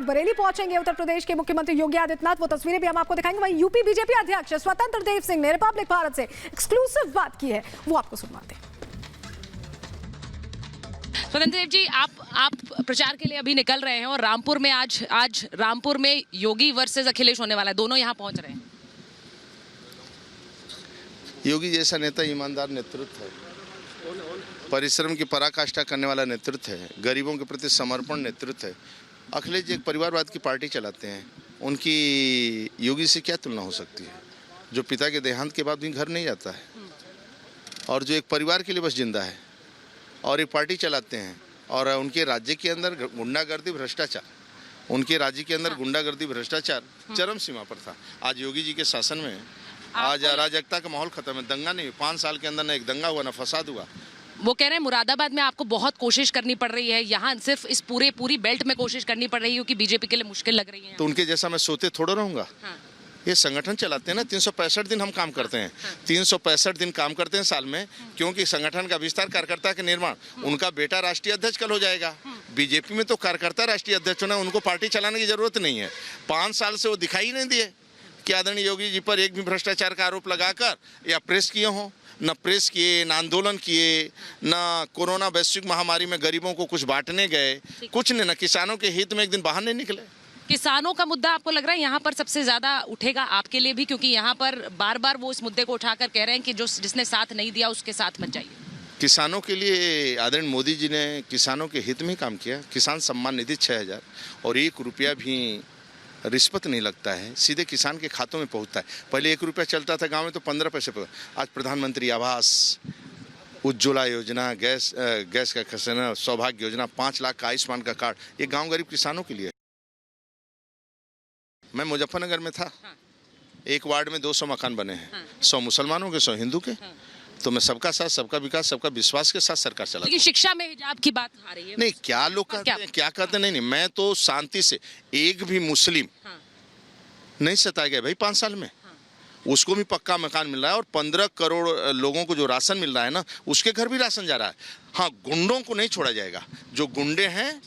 बरेली पहुंचेंगे उत्तर प्रदेश के मुख्यमंत्री योगी आदित्यनाथ। वो तस्वीरें भी हम आपको दिखाएंगे। वहीं यूपी बीजेपी अध्यक्ष स्वतंत्र देव सिंह ने रिपब्लिक भारत से एक्सक्लूसिव बात की है, वो आपको सुनवाते हैं। स्वतंत्र देव जी, आप प्रचार के लिए अभी निकल रहे हैं और रामपुर में आज रामपुर में योगी वर्सेस अखिलेश होने वाला है, दोनों यहाँ पहुंच रहे हैं। योगी जैसा नेता ईमानदार नेतृत्व है, परिश्रम की पराकाष्ठा करने वाला नेतृत्व है, गरीबों के प्रति समर्पण नेतृत्व है। अखिलेश जी एक परिवारवाद की पार्टी चलाते हैं, उनकी योगी से क्या तुलना हो सकती है, जो पिता के देहांत के बाद भी घर नहीं जाता है और जो एक परिवार के लिए बस जिंदा है और एक पार्टी चलाते हैं। और उनके राज्य के अंदर गुंडागर्दी भ्रष्टाचार, उनके राज्य के अंदर गुंडागर्दी भ्रष्टाचार चरम सीमा पर था। आज योगी जी के शासन में आज अराजकता का माहौल खत्म है। दंगा नहीं, 5 साल के अंदर न एक दंगा हुआ न फसाद हुआ। वो कह रहे हैं मुरादाबाद में आपको बहुत कोशिश करनी पड़ रही है, यहाँ सिर्फ इस पूरी बेल्ट में कोशिश करनी पड़ रही है क्योंकि बीजेपी के लिए मुश्किल लग रही है। तो उनके जैसा मैं सोते थोड़ा रहूंगा। ये संगठन चलाते हैं ना, 365 दिन हम काम करते हैं, 365 दिन काम करते हैं साल में, क्योंकि संगठन का विस्तार, कार्यकर्ता के निर्माण। उनका बेटा राष्ट्रीय अध्यक्ष कल हो जाएगा। बीजेपी में तो कार्यकर्ता राष्ट्रीय अध्यक्ष होना, उनको पार्टी चलाने की जरूरत नहीं है। 5 साल से वो दिखाई नहीं दिए कि आदरणीय योगी जी पर एक भी भ्रष्टाचार का आरोप लगाकर या प्रेस किए हों। न प्रेस किए, न आंदोलन किए, न कोरोना वैश्विक महामारी में गरीबों को कुछ बांटने गए, कुछ नहीं, न किसानों के हित में एक दिन बाहर नहीं निकले। किसानों का मुद्दा आपको लग रहा है यहाँ पर सबसे ज्यादा उठेगा आपके लिए भी, क्योंकि यहाँ पर बार बार वो इस मुद्दे को उठाकर कह रहे हैं कि जिसने साथ नहीं दिया उसके साथ मत जाइए। किसानों के लिए आदरणीय मोदी जी ने किसानों के हित में काम किया। किसान सम्मान निधि 6000 और 1 रुपया भी रिश्वत नहीं लगता है, सीधे किसान के खातों में पहुंचता है। पहले 1 रुपया चलता था गांव में तो 15 पैसे पर। आज प्रधानमंत्री आवास, उज्ज्वला योजना, गैस का खजाना, सौभाग्य योजना, 5 लाख का आयुष्मान का कार्ड, ये गांव गरीब किसानों के लिए। मैं मुजफ्फरनगर में था, एक वार्ड में 200 मकान बने हैं, 100 मुसलमानों के 100 हिंदू के। तो मैं सबका साथ, सबका विकास, सबका विश्वास के साथ सरकार चला। लेकिन शिक्षा में हिजाब की बात आ रही है। नहीं, क्या लोग कहते हैं, क्या कहते हैं। नहीं, मैं तो शांति से, एक भी मुस्लिम नहीं सताया गया भाई 5 साल में। उसको भी पक्का मकान मिल रहा है और 15 करोड़ लोगों को जो राशन मिल रहा है ना, उसके घर भी राशन जा रहा है। हाँ, गुंडों को नहीं छोड़ा जाएगा। जो गुंडे हैं,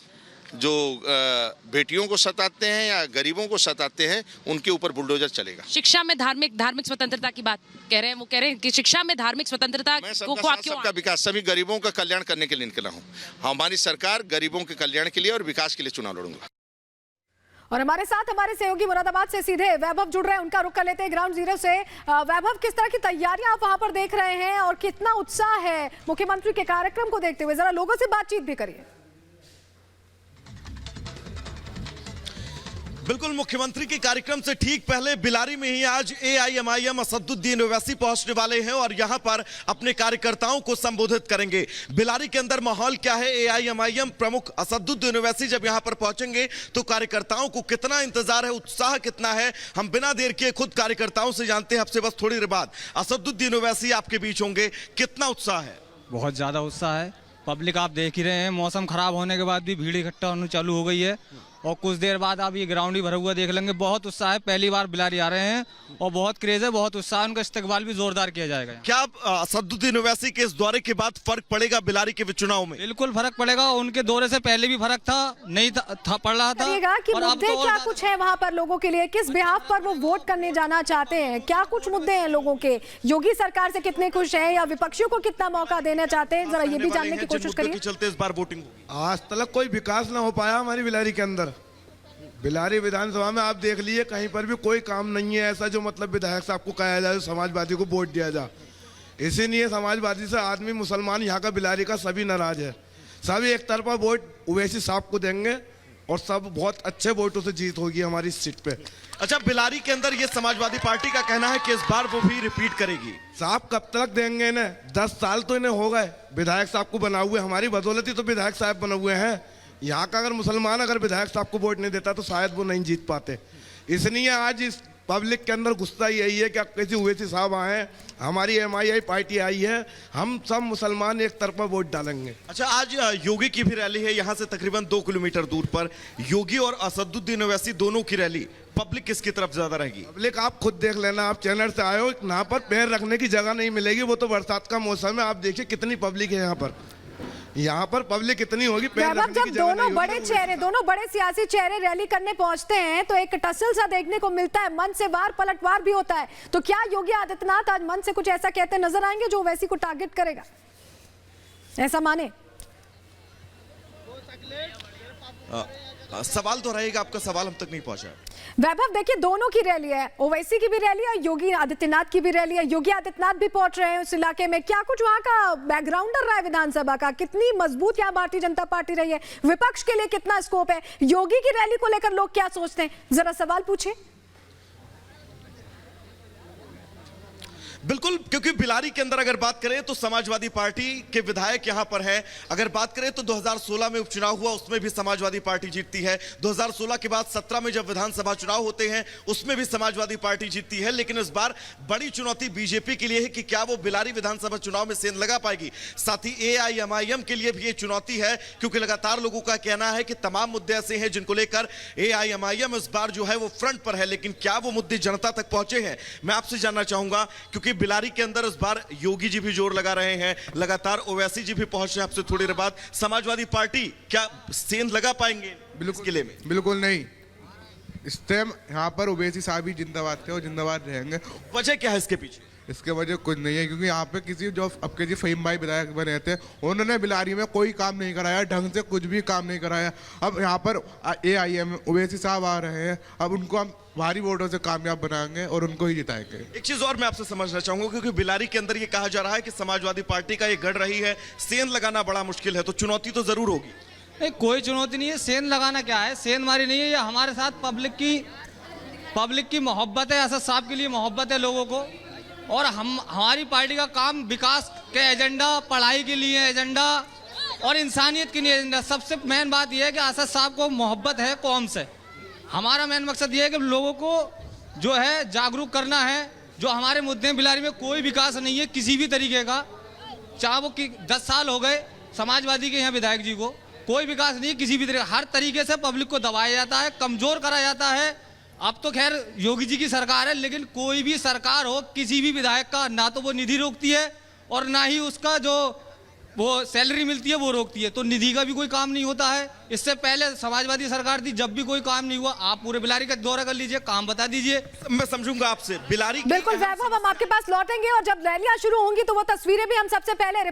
जो बेटियों को सताते हैं या गरीबों को सताते हैं, उनके ऊपर बुलडोजर चलेगा। शिक्षा में धार्मिक स्वतंत्रता की बात कह रहे हैं, वो कह रहे हैं कि शिक्षा में धार्मिक स्वतंत्रता को आप क्यों? सबका विकास, सभी गरीबों का कल्याण करने के लिए निकला हूँ। हमारी सरकार गरीबों के कल्याण के लिए और विकास के लिए चुनाव लड़ूंगा। और हमारे साथ हमारे सहयोगी मुरादाबाद से सीधे वैभव जुड़ रहे हैं, उनका रुख कर लेते हैं ग्राउंड जीरो से। वैभव, किस तरह की तैयारियां आप वहां पर देख रहे हैं और कितना उत्साह है मुख्यमंत्री के कार्यक्रम को देखते हुए? जरा लोगों से बातचीत भी करिए। बिल्कुल, मुख्यमंत्री के कार्यक्रम से ठीक पहले बिलारी में ही आज AIMIM असदुद्दीन ओवैसी पहुंचने वाले हैं और यहां पर अपने कार्यकर्ताओं को संबोधित करेंगे। बिलारी के अंदर माहौल क्या है? AIMIM प्रमुख असदुद्दीन ओवैसी जब यहां पर पहुंचेंगे तो कार्यकर्ताओं को कितना इंतजार है, उत्साह कितना है, हम बिना देर किए खुद कार्यकर्ताओं से जानते हैं। आपसे बस थोड़ी देर बाद असदुद्दीन ओवैसी आपके बीच होंगे, कितना उत्साह है? बहुत ज्यादा उत्साह है। पब्लिक आप देख ही रहे हैं, मौसम खराब होने के बाद भी भीड़ इकट्ठा होनी चालू हो गई है और कुछ देर बाद आप ये ग्राउंड ही भरा हुआ देख लेंगे। बहुत उत्साह है, पहली बार बिलारी आ रहे हैं और बहुत क्रेज है, बहुत उत्साह। उनका इस्तेकबाल भी जोरदार किया जाएगा। क्या असदुद्दीन ओवैसी के इस दौरे के बाद फर्क पड़ेगा बिलारी के चुनाव में? बिल्कुल फर्क पड़ेगा। उनके दौरे से पहले भी फर्क था, नहीं था पड़ रहा था। कि मुद्दे क्या कुछ है वहां पर लोगों के लिए, किस बिहाफ पर वो वोट करने जाना चाहते हैं, क्या कुछ मुद्दे हैं लोगों के? योगी सरकार से कितने खुश हैं या विपक्षियों को कितना मौका देना चाहते हैं, जरा ये भी जानने की कोशिश करिए। चलते इस बार वोटिंग आज तक कोई विकास ना हो पाया हमारी बिलारी के अंदर। बिलारी विधानसभा में आप देख लीजिए, कहीं पर भी कोई काम नहीं है ऐसा जो मतलब विधायक साहब को कहा जाए समाजवादी को वोट दिया जाए। इसीलिए समाजवादी से आदमी, मुसलमान यहाँ का, बिलारी का सभी नाराज है। सभी एक तरफा वोट ओवैसी साहब को देंगे और सब बहुत अच्छे वोटों से जीत होगी हमारी सीट पे। अच्छा, बिलारी के अंदर ये समाजवादी पार्टी का कहना है कि इस बार वो भी रिपीट करेगी। साहब कब तक देंगे इन्हें? 10 साल तो इन्हें हो गए विधायक साहब को बना हुए। हमारी बदौलत ही तो विधायक साहब बने हुए हैं। यहाँ का अगर मुसलमान अगर विधायक साहब को वोट नहीं देता तो शायद वो नहीं जीत पाते। इसलिए आज इस पब्लिक के अंदर गुस्सा यही है कि कैसे ओवैसी साहब आए, हमारी MII पार्टी आई है, हम सब मुसलमान एक तरफा वोट डालेंगे। अच्छा, आज योगी की भी रैली है यहाँ से तकरीबन 2 किलोमीटर दूर पर। योगी और असदुद्दीन ओवैसी दोनों की रैली, पब्लिक किसकी तरफ ज्यादा रहेगी? पब्लिक आप खुद देख लेना, आप चैनल से आए हो, यहाँ पर पैर रखने की जगह नहीं मिलेगी। वो तो बरसात का मौसम है, आप देखिए कितनी पब्लिक है यहाँ पर। यहाँ पर पब्लिक इतनी होगी, पैर वैभव, रखने की जब जगह नहीं दोनों होगी बड़े लोगों चेहरे, दोनों बड़े सियासी चेहरे रैली करने पहुंचते हैं तो एक टसल सा देखने को मिलता है, मन से वार पलटवार भी होता है। तो क्या योगी आदित्यनाथ आज मन से कुछ ऐसा कहते नजर आएंगे जो वैसी को टारगेट करेगा, ऐसा माने? सवाल दोहराइएगा, आपका सवाल हम तक नहीं पहुंचा। वैभव देखिए, दोनों की रैली है, ओवैसी की भी रैली है, योगी आदित्यनाथ की भी रैली है। योगी आदित्यनाथ भी पहुंच रहे हैं उस इलाके में। क्या कुछ वहां का बैकग्राउंडर रहा है विधानसभा का, कितनी मजबूत यहाँ भारतीय जनता पार्टी रही है, विपक्ष के लिए कितना स्कोप है, योगी की रैली को लेकर लोग क्या सोचते हैं, जरा सवाल पूछे। बिल्कुल, क्योंकि बिलारी के अंदर अगर बात करें तो समाजवादी पार्टी के विधायक यहां पर है। अगर बात करें तो 2016 में उपचुनाव हुआ, उसमें भी समाजवादी पार्टी जीतती है। 2016 के बाद 17 में जब विधानसभा चुनाव होते हैं उसमें भी समाजवादी पार्टी जीतती है। लेकिन इस बार बड़ी चुनौती बीजेपी के लिए है कि क्या वो बिलारी विधानसभा चुनाव में सेंध लगा पाएगी। साथ ही AIMIM के लिए भी ये चुनौती है, क्योंकि लगातार लोगों का कहना है कि तमाम मुद्दे ऐसे हैं जिनको लेकर AIMIM इस बार जो है वो फ्रंट पर है, लेकिन क्या वो मुद्दे जनता तक पहुंचे हैं, मैं आपसे जानना चाहूंगा। क्योंकि बिलारी के अंदर इस बार योगी जी भी जोर लगा रहे हैं, लगातार ओवैसी जी भी पहुंच रहे हैं। आपसे थोड़ी देर बाद समाजवादी पार्टी क्या सेंध लगा पाएंगे बिल्कुल किले में? बिल्कुल नहीं। इस टाइम यहाँ पर ओवैसी साहब ही जिंदाबाद थे और जिंदाबाद रहेंगे। वजह क्या है इसके पीछे? इसके वजह कुछ नहीं है, क्योंकि यहाँ पे किसी जो अब के जी फहीम भाई विधायक बने थे, उन्होंने बिलारी में कोई काम नहीं कराया, ढंग से कुछ भी काम नहीं कराया। अब यहाँ पर AIM ओवैसी साहब आ रहे हैं, अब उनको हम भारी वोटों से कामयाब बनाएंगे और उनको ही जिताएंगे। एक चीज और मैं आपसे समझना चाहूंगा, क्योंकि बिलारी के अंदर ये कहा जा रहा है कि समाजवादी पार्टी का ये गढ़ रही है, सेंध लगाना बड़ा मुश्किल है, तो चुनौती तो जरूर होगी। नहीं, कोई चुनौती नहीं है। सेंध लगाना क्या है, सेंध मारी नहीं है, ये हमारे साथ पब्लिक की मोहब्बत है, असद साहब के लिए मोहब्बत है लोगों को। और हमारी पार्टी का काम विकास के एजेंडा, पढ़ाई के लिए एजेंडा और इंसानियत के लिए एजेंडा। सबसे मेन बात यह है कि असद साहब को मोहब्बत है कौम से। हमारा मेन मकसद ये है कि लोगों को जो है जागरूक करना है। जो हमारे मुद्दे बिलारी में कोई विकास नहीं है किसी भी तरीके का, चाहे वो 10 साल हो गए समाजवादी के यहाँ विधायक जी को, कोई विकास नहीं है किसी भी तरीके। हर तरीके से पब्लिक को दबाया जाता है, कमजोर करा जाता है। अब तो खैर योगी जी की सरकार है, लेकिन कोई भी सरकार हो, किसी भी विधायक का ना तो वो निधि रोकती है और ना ही उसका जो वो सैलरी मिलती है वो रोकती है। तो निधि का भी कोई काम नहीं होता है। इससे पहले समाजवादी सरकार थी, जब भी कोई काम नहीं हुआ। आप पूरे बिलारी का दौरा कर लीजिए, काम बता दीजिए, मैं समझूंगा आपसे। बिलारी बिल्कुल वैभव, हम आपके पास लौटेंगे और जब रैलियां शुरू होंगी तो वो तस्वीरें भी हम सबसे पहले